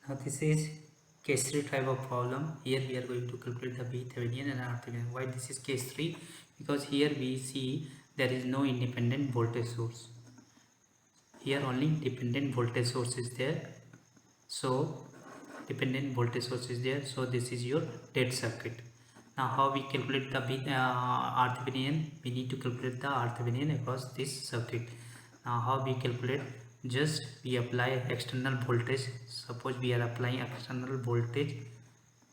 Now this is case 3 type of problem. Here we are going to calculate the VThevenin and RThevenin. Why this is case 3? Because here we see there is no independent voltage source. Here only dependent voltage source is there. So dependent voltage source is there. So this is your dead circuit. Now how we calculate the RThevenin? We need to calculate the RThevenin across this circuit. Now how we calculate? Just we apply external voltage. Suppose we are applying external voltage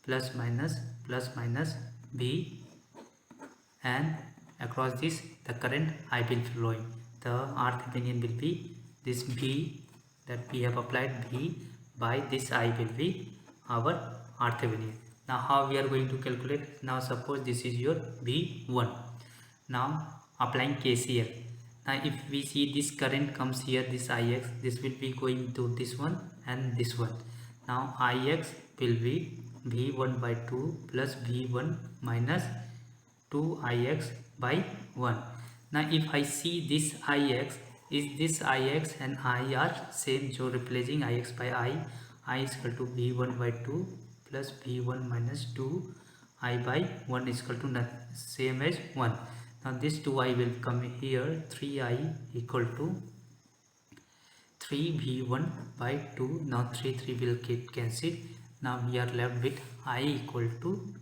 plus minus V, and across this the current I will flowing. The RThevenin will be this V that we have applied, V by this I will be our RThevenin. Now how we are going to calculate? Now suppose this is your V1. Now applying KCL. Now if we see this current comes here, this Ix, this will be going to this one and this one. Now Ix will be V1 by 2 plus V1 minus 2Ix by 1. Now if I see this Ix, is this Ix and I are same, so replacing Ix by I is equal to V1 by 2 plus V1 minus 2 I by 1 is equal to same as 1. Now this 2I will come here, 3I equal to 3V1 by 2. Now 3 will get cancelled. Now we are left with I equal to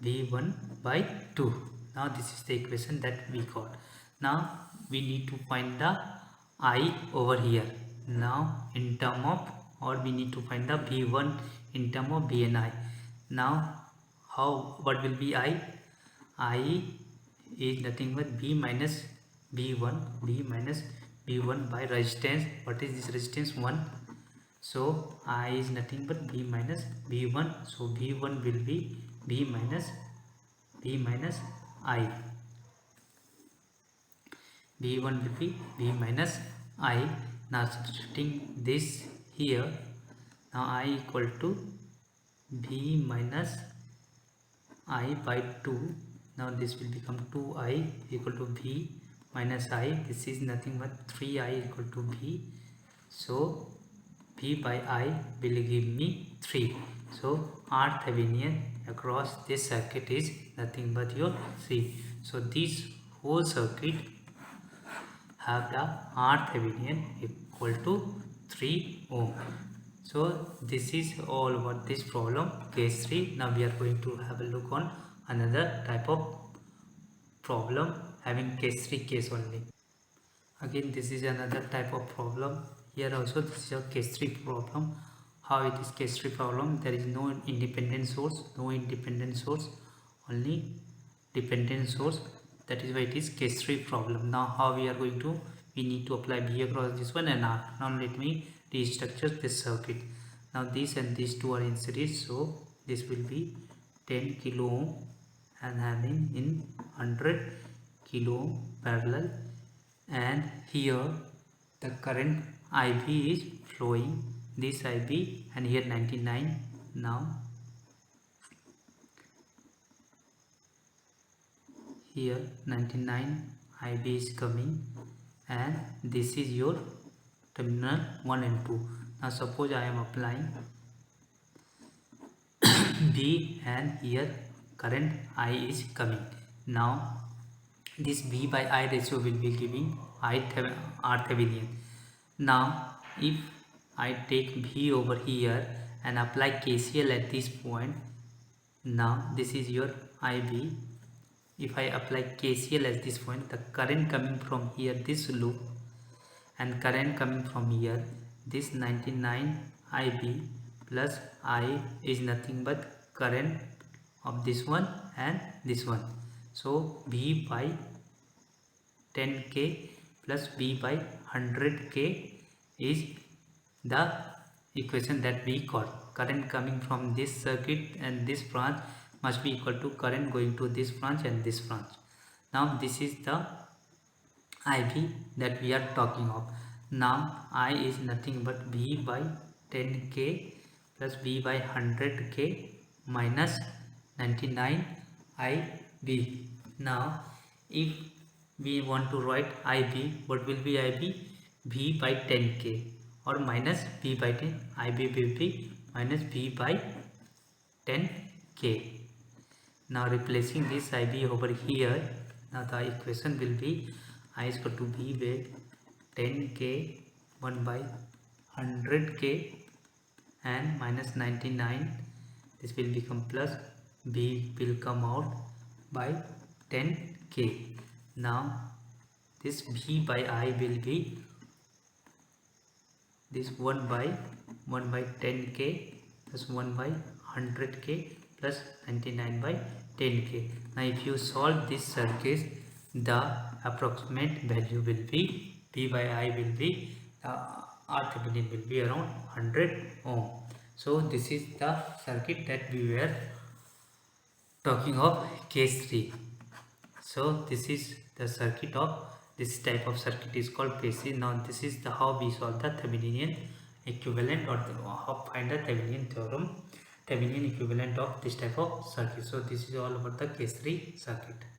V1 by 2. Now this is the equation that we got. Now we need to find the I over here. Now in term of, or we need to find the V1 in term of V and I. Now what will be I? I is nothing but V minus V1 by resistance. What is this resistance? 1. So I is nothing but V minus V1. So V1 will be V minus I. V1 will be V minus I. Now substituting this here, now I equal to V minus I by 2. Now this will become 2I equal to V minus I. This is nothing but 3I equal to V. So V by I will give me 3. So RThevenin across this circuit is nothing but your 3. So this whole circuit have the RThevenin equal to 3 ohm. So this is all about this problem, case 3. Now we are going to have a look on another type of problem having case 3 case only. Again this is another type of problem. Here also this is a case 3 problem. How it is case 3 problem? There is no independent source, only dependent source. That is why it is case 3 problem. Now how we are going to, we need to apply V across this one and R. Now let me restructure this circuit. Now this and these two are in series, so this will be 10 kilo ohm and having in 100 kilo ohm parallel, and here the current IB is flowing, this IB, and here 99. Now here 99 IB is coming, and this is your terminal 1 and 2. Now suppose I am applying V and here current I is coming. Now this V by I ratio will be giving RThevenin. Now if I take V over here and apply KCL at this point, now this is your IB. If I apply KCL at this point, the current coming from here, this loop, and current coming from here, this 99 IB plus I is nothing but current of this one and this one. So V by 10K plus V by 100K is the equation that we got. Current coming from this circuit and this branch must be equal to current going to this branch and this branch. Now this is the IB that we are talking of. Now I is nothing but V by 10K plus V by 100K minus 99 IB. Now if we want to write IB, what will be IB? V by 10K or minus V by 10. IB will be minus V by 10K. Now replacing this IB over here, now the equation will be I is equal to V by 10K 1 by 100K and minus 99. This will become plus, B will come out by 10K. Now this V by I will be this 1 by 10K plus 1 by 100K plus 99 by 10K. Now if you solve this circuit, the approximate value will be V by I will be RThevenin will be around 100 ohm. So this is the circuit that we were talking of, case 3. So this is the circuit of this type of circuit is called case 3. Now this is the how we solve the Thevenin equivalent, or how find the Thevenin theorem, Thevenin equivalent of this type of circuit. So this is all about the case 3 circuit.